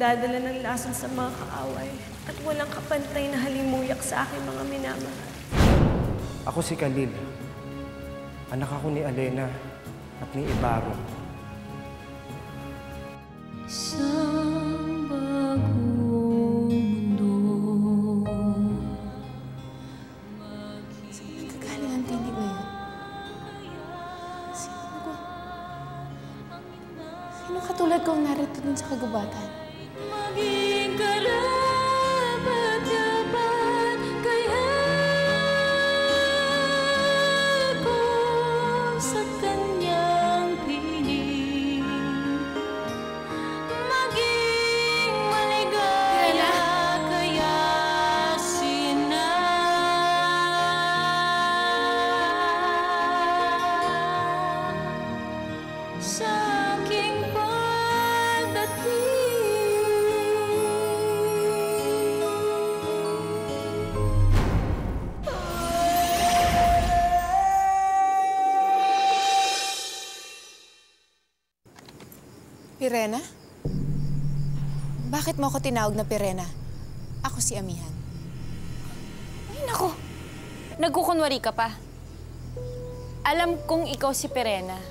nagdadala ng lason sa mga kaaway at walang kapantay na halimuyak sa aking mga minamahal. Ako si Khalil. Anak ako ni Alena at ni Ibaro. Isang bagong mundo. Saan nagkagaling ang tinig na yun? Sino katulad ko ang narito dun sa kagubatan? Maging karapat-dapat kaya ko sa kanyang piling. Maging maligaya kaya sa aking Pirena? Bakit mo ako tinawag na Pirena? Ako si Amihan. Ay, naku! Nagkukunwari ka pa. Alam kong ikaw si Pirena.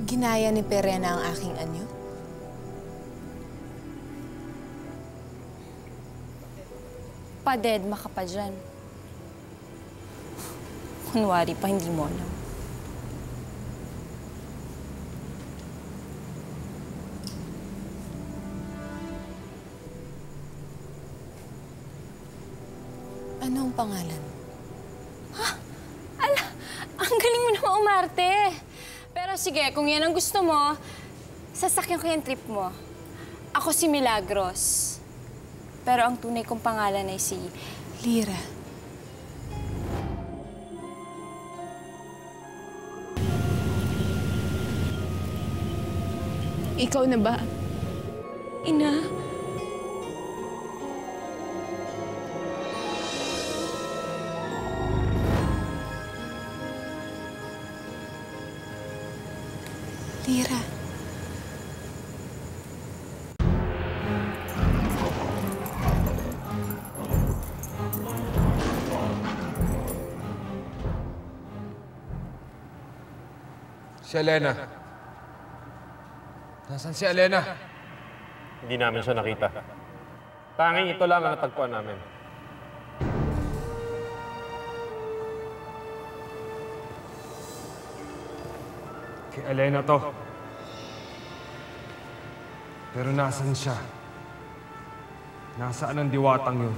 Ginaya ni Pirena ang aking anyo? Padedma ka pa dyan. Kunwari pa, hindi mo alam. Ano ang pangalan? Ha? Ang galing mo naman umarte. Pero sige, kung yan ang gusto mo, sasakyan ko yung trip mo. Ako si Milagros. Pero ang tunay kong pangalan ay si Lira. Ikaw na ba? Ina? Lira. Si Alena. Nasaan si Alena? Hindi namin siya nakita. Tanging ito lang ang natagpuan namin. Kay Alena to. Pero nasaan siya? Nasaan ang diwatang yun?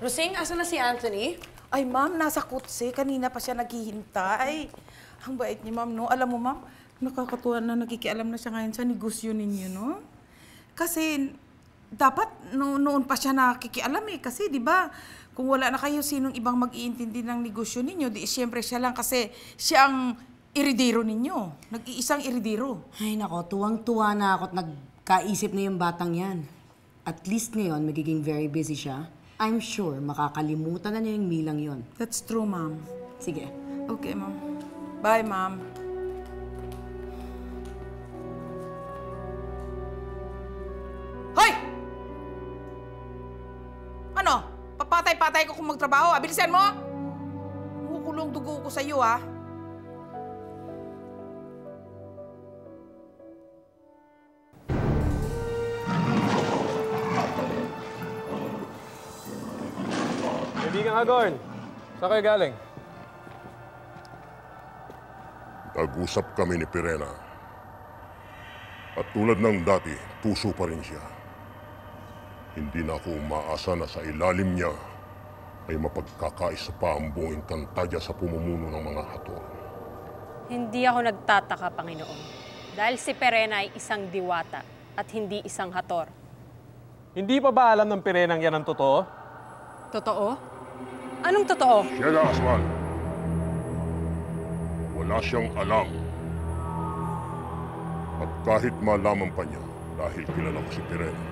Rosing, asa na si Anthony? Ay, ma'am, nasa kutsi. Kanina pa siya naghihintay. Ang bait niya, ma'am, no? Alam mo, ma'am, nakakatuwa na nakikialam na siya ngayon sa negosyo ninyo, no? Kasi, dapat noon pa siya nakikialam eh. Kasi, di ba, kung wala na kayo, sinong ibang mag-iintindi ng negosyo ninyo, di siyempre siya lang kasi siya ang iridero ninyo. Nag-iisang iridero. Ay, nako, tuwang-tuwa na ako at nagkaisip na yung batang yan. At least ngayon, magiging very busy siya. I'm sure makakalimutan na niya yung Milang yon. That's true, ma'am. Sige. Okay, ma'am. Bye, ma'am. Hoy! Ano? Papatay-patay ko kung magtrabaho, ha? Bilisan mo! Kukulong dugo ko sa'yo, ha? Kaibigang Agorn, saan kayo galing? Nag-usap kami ni Pirena. At tulad ng dati, tuso pa rin siya. Hindi na ako umaasa na sa ilalim niya ay mapagkakaisa pa ang buong Encantadia sa pumumuno ng mga hator. Hindi ako nagtataka, Panginoon. Dahil si Pirena ay isang diwata at hindi isang hator. Hindi pa ba alam ng Pirenang yan ang totoo? Totoo? Anong totoo? Siya na, Aswan. Wala siyang alam. At kahit malaman pa niya, dahil kilala ko si Pirena,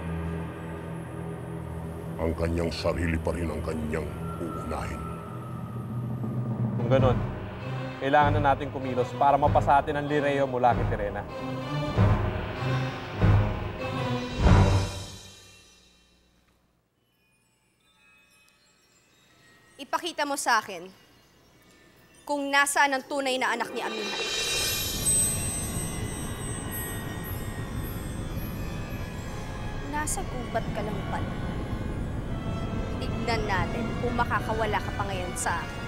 ang kanyang sarili pa rin ang kanyang uunahin. Kung ganon, kailangan na natin kumilos para mapasatin ang Lireo mula kay Pirena. Ipakita mo sa akin kung nasaan ang tunay na anak ni Amihan. Nasa gubat ka lang pala. Tignan natin kung makakawala ka pa ngayon sa akin.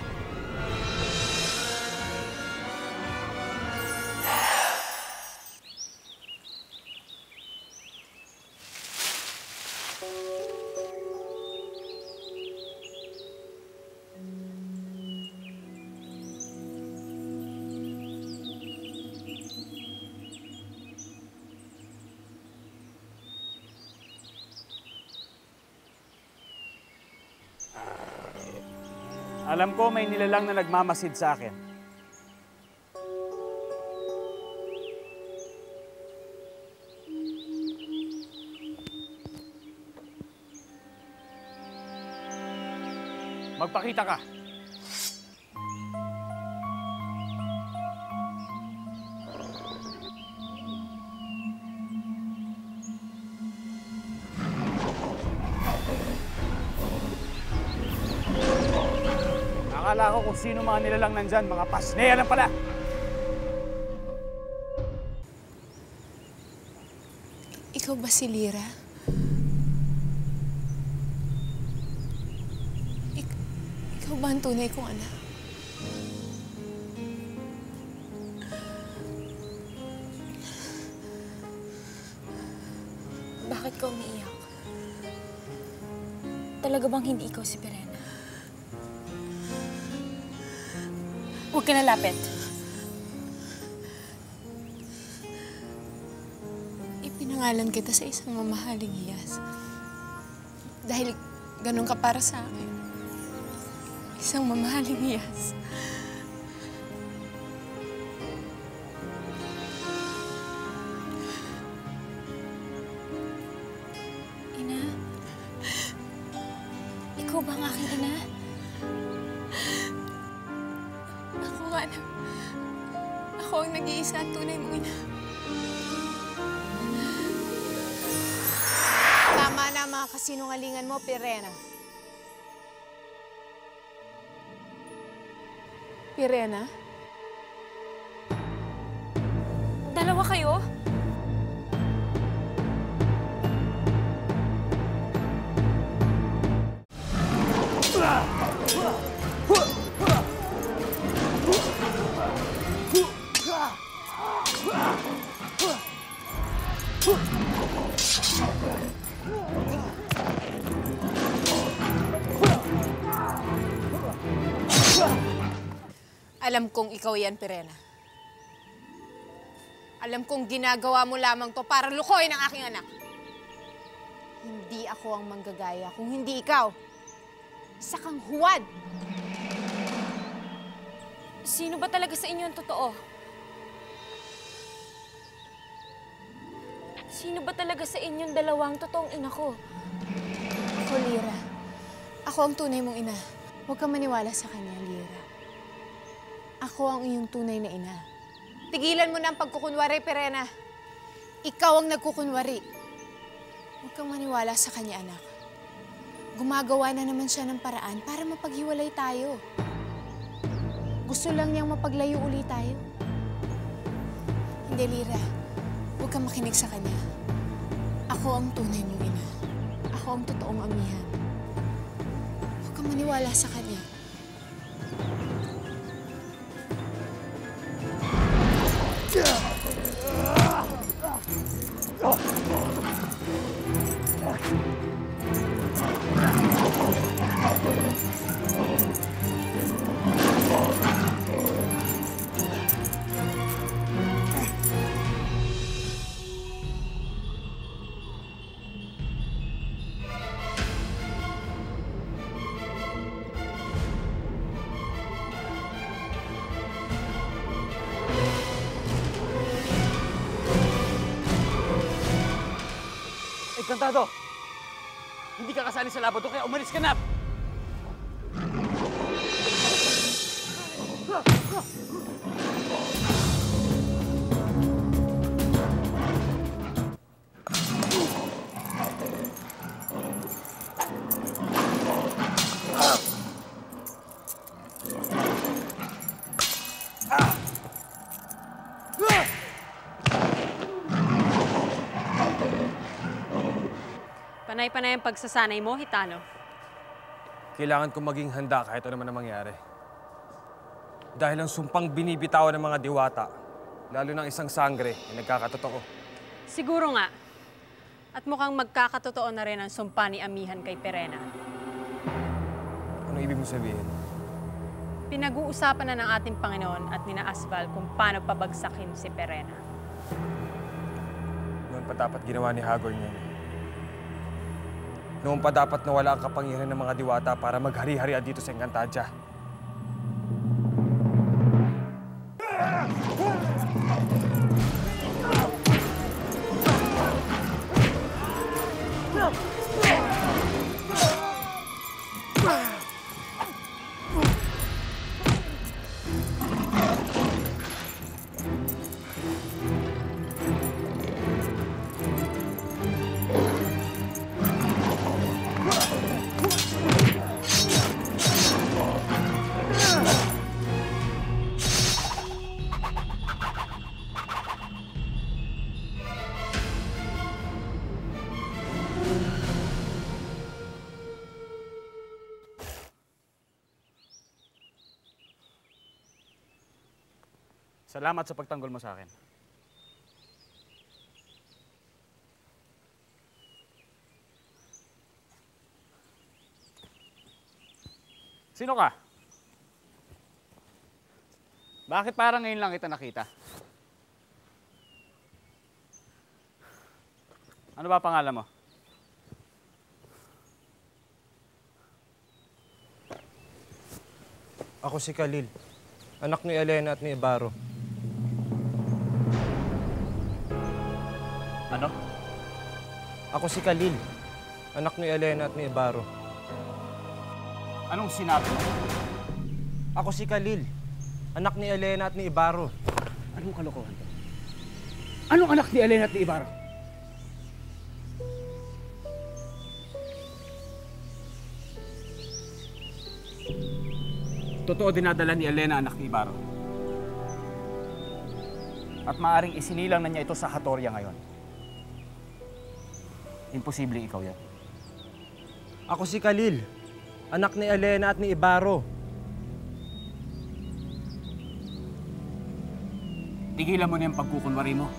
Alam ko may nilalang na nagmamasid sa akin. Magpakita ka. Akala ko kung sino mga nilalang nandyan, mga pasneya lang pala. Ikaw ba si Lyra? Ikaw ba ang tunay kong anak? Bakit ka umiiyak? Talaga bang hindi ikaw si Pirena? Huwag ka nalapit. Ipinangalan kita sa isang mamahaling hiyas. Dahil ganun ka para sa akin. Isang mamahaling hiyas. Ina? Ikaw ba ang aking ina? Ako ang nag-iisa at tunay mong ina. Tama na ang mga kasinungalingan mo, Pirena. Pirena? Dalawa kayo? Alam kong ikaw yan, Pirena. Alam kong ginagawa mo lamang to para lukoyin ang aking anak. Hindi ako ang manggagaya kung hindi ikaw. Isa kang huwad. Sino ba talaga sa inyo ang totoo? Sino ba talaga sa inyong dalawang totoong ina ko? Ako, Lyra. Ako ang tunay mong ina. Huwag kang maniwala sa kanya, Lyra. Ako ang iyong tunay na ina. Tigilan mo na ang pagkukunwari, Pirena. Ikaw ang nagkukunwari. Huwag kang maniwala sa kanya, anak. Gumagawa na naman siya ng paraan para mapaghiwalay tayo. Gusto lang niyang mapaglayo ulit tayo. Hindi, Lira. Huwag kang makinig sa kanya. Ako ang tunay mong ina. Ako ang totoong amihan. Huwag kang maniwala sa kanya. Kantado! Hindi ka kasali sa laban doon, kaya umalis ka na! Panay-panay ang pagsasanay mo, Hitano. Kailangan kong maging handa kahit ano man ang mangyari. Dahil ang sumpang binibitawan ng mga diwata, lalo ng isang sangre, ay nagkakatotoo. Siguro nga. At mukhang magkakatotoo na rin ang sumpa ni Amihan kay Perena. Ano ibig mo sabihin? Pinag-uusapan na ng ating Panginoon at nina Asval kung paano pabagsakin si Perena. Noon pa dapat ginawa ni Hagor niya. Noon pa dapat nawala ang kapangyarihan ng mga diwata para maghari-harian dito sa Encantadia. Salamat sa pagtanggol mo sa akin. Sino ka? Bakit parang ngayon lang kita nakita? Ano ba pangalan mo? Ako si Khalil, anak ni Elena at ni Ibarro. Ano? Ako si Khalil, anak ni Elena at ni Ibarro. Anong sinabi mo? Ako si Khalil, anak ni Elena at ni Ibarro. Anong kalokohan to? Anong anak ni Elena at ni Ibarro? Totoo dinadala ni Elena anak ni Ibarro. At maaring isinilang na niya ito sa Hatoria ngayon. Imposible ikaw yan. Ako si Khalil, anak ni Elena at ni Ibarro. Tigilan mo na yung pagkukunwari mo.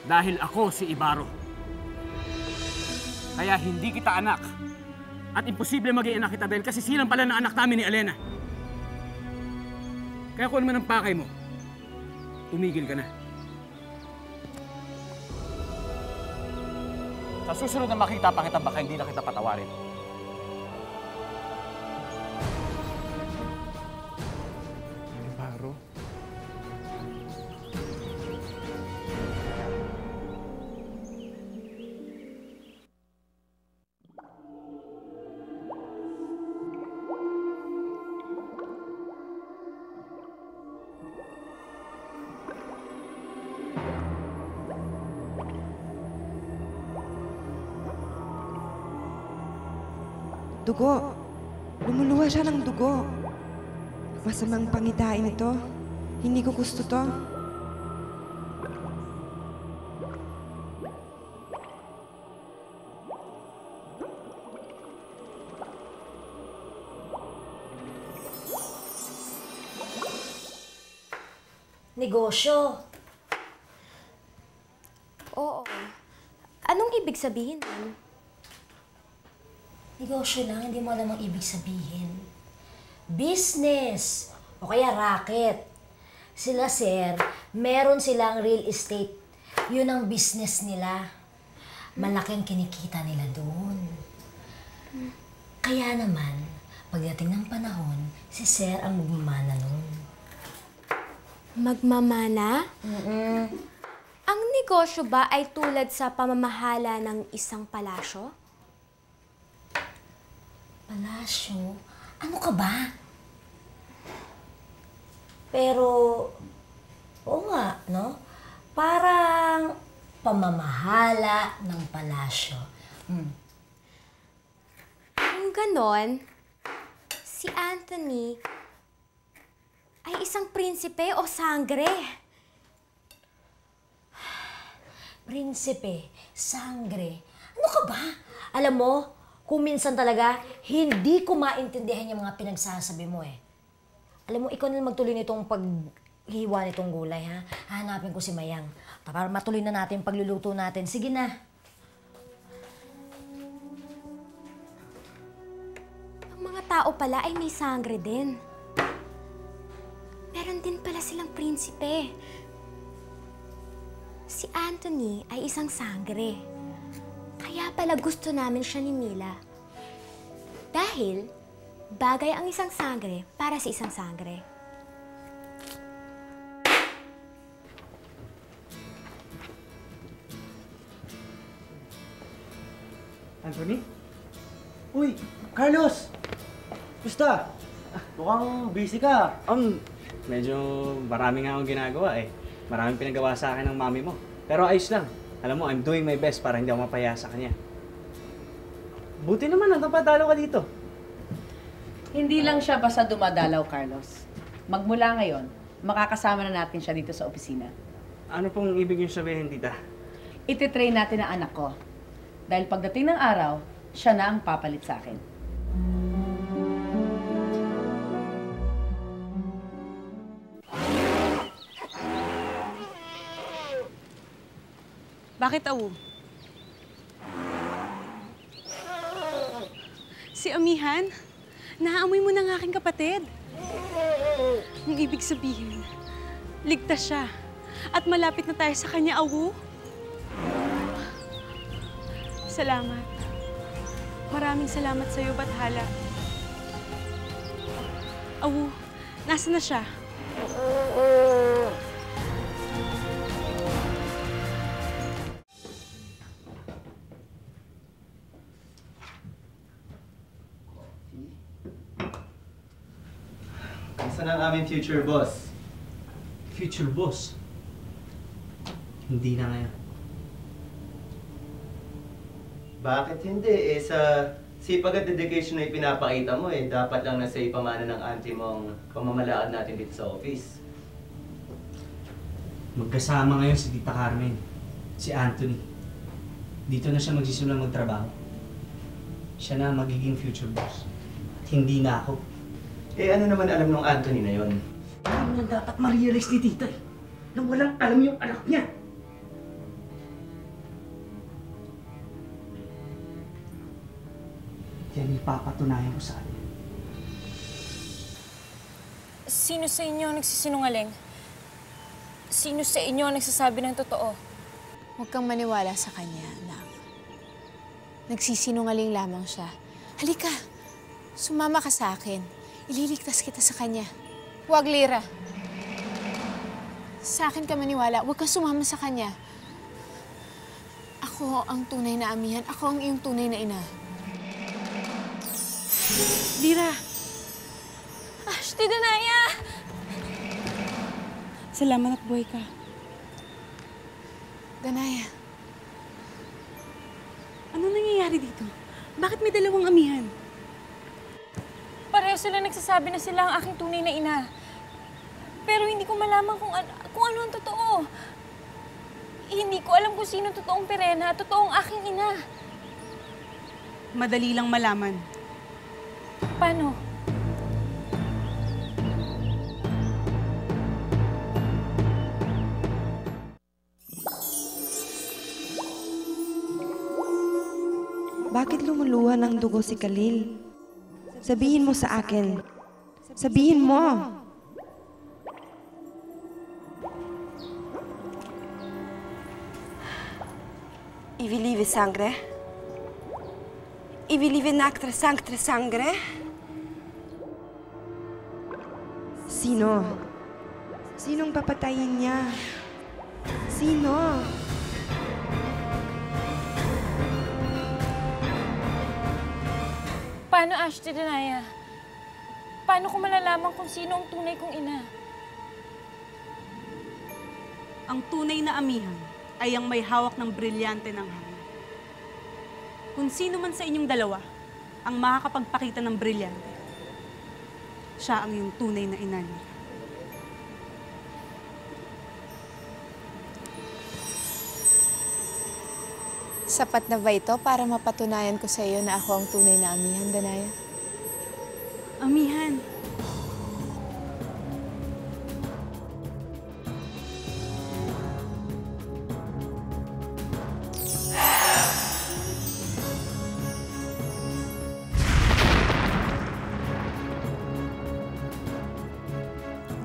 Dahil ako si Ibarro. Kaya hindi kita anak. At imposible maging anak kita dahil kasi silang pala na anak namin ni Elena. Kaya kung naman ang pakay mo, tumigil ka na. Sa susunod na makita pa kita, baka hindi na kita patawarin. Ibarro? dugo. Lumuluha siya ng dugo. Masamang pangitain ito. Hindi ko gusto to. Negosyo. Oo. Anong ibig sabihin nun? Negosyo lang, hindi mo alam ang ibig sabihin. Business! O kaya racket. Sila, sir, meron silang real estate. Yun ang business nila. Malaking kinikita nila doon. Kaya naman, pagdating ng panahon, si sir ang magmamana nun. Magmamana? Ang negosyo ba ay tulad sa pamamahala ng isang palasyo? Palasyo? Ano ka ba? Pero, oo nga, no? Parang pamamahala ng palasyo. Kung ganon, si Anthony ay isang prinsipe o sangre? Prinsipe, sangre. Ano ka ba? Alam mo, kung minsan talaga, hindi ko maintindihan yung mga pinagsasabi mo eh. Alam mo, ikaw na magtuloy nitong paghiwa nitong gulay, ha? Hahanapin ko si Mayang. Para matuloy na natin yung pagluluto natin. Sige na. Ang mga tao pala ay may sangre din. Meron din pala silang prinsipe. Si Anthony ay isang sangre. Kaya pala gusto namin siya ni Mila. Dahil bagay ang isang sangre para sa isang sangre. Anthony? Uy, Carlos! Gusta? Mukhang busy ka. Medyo marami nga akong ginagawa eh. Maraming pinagawa sa akin ng mami mo. Pero ayos lang. Alam mo, I'm doing my best para hindi ako mapaya sa kanya. Buti naman, napadalo ka dito. Hindi lang siya basta dumadalaw, Carlos. Magmula ngayon, makakasama na natin siya dito sa opisina. Ano pong ibig yung sabihin, tita? Ititrain natin ang anak ko. Dahil pagdating ng araw, siya na ang papalit sa akin. Bakit, Awu? Si Amihan? Naamoy mo ng aking kapatid. Ang ibig sabihin, ligtas siya. At malapit na tayo sa kanya, Awu. Salamat. Maraming salamat sa'yo, Bathala. Awu, nasaan na siya? Nasaan ang aming future boss? Future boss? Hindi na ngayon. Bakit hindi? Sa sipag at dedication na ipinapakita mo dapat lang nasa ipamana ng auntie mo ang pamamalakad natin dito sa office. Magkasama ngayon si Tita Carmen, si Anthony. Dito na siya magsisimulang magtrabaho. Siya na ang magiging future boss. At hindi na ako. Ano naman alam ng Anthony na yon? Ano na dapat ma-realize ni Tita na walang alam yung anak niya. Yan ipapatunayan ko sa kanya. Sino sa inyo ang nagsisinungaling? Sino sa inyo ang nagsasabi ng totoo? Huwag kang maniwala sa kanya, anak. Nagsisinungaling lamang siya. Halika, sumama ka sa akin. Ililigtas kita sa kanya. Huwag, Lira. Sa akin ka maniwala, huwag kang sumama sa kanya. Ako ang tunay na amihan. Ako ang iyong tunay na ina. Lira! Ashti, Danaya! Salamat at buhay ka. Danaya. Ano nangyayari dito? Bakit may dalawang amihan? sila nagsasabi na sila ang aking tunay na ina. Pero hindi ko malaman kung ano ang totoo. Hindi ko alam kung sino totoong Pirena at totoong aking ina. Madali lang malaman. Paano? Bakit lumuluha ng dugo si Khalil? Sabihin mo sa akin. Sabihin mo! I vi livi sangre? I vi livi naktre sangre? Sino? Sinong papatayin niya? Sino? Paano, Ashti Danaya? Paano ko malalaman kung sino ang tunay kong ina? Ang tunay na amihan ay ang may hawak ng brilyante ng hangin. Kung sino man sa inyong dalawa ang makakapagpakita ng brilyante, siya ang iyong tunay na ina niya. Sapat na ba ito para mapatunayan ko sa iyo na ako ang tunay na amihan, Danaya? Amihan.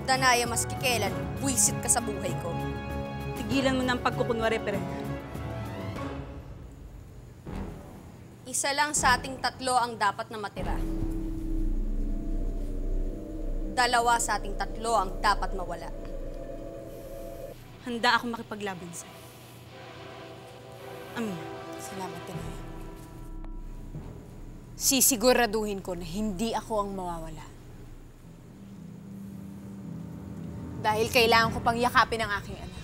Danaya, maski kailan, buwisit ka sa buhay ko. Tigilan mo ng pagkukunwari, Pirena. Isa lang sa ating tatlo ang dapat na matira. Dalawa sa ating tatlo ang dapat mawala. Handa akong makipaglaban sa'yo. Amihan. Salamat, Danaya. Sisiguraduhin ko na hindi ako ang mawawala. Dahil kailangan ko pang yakapin ang aking anak.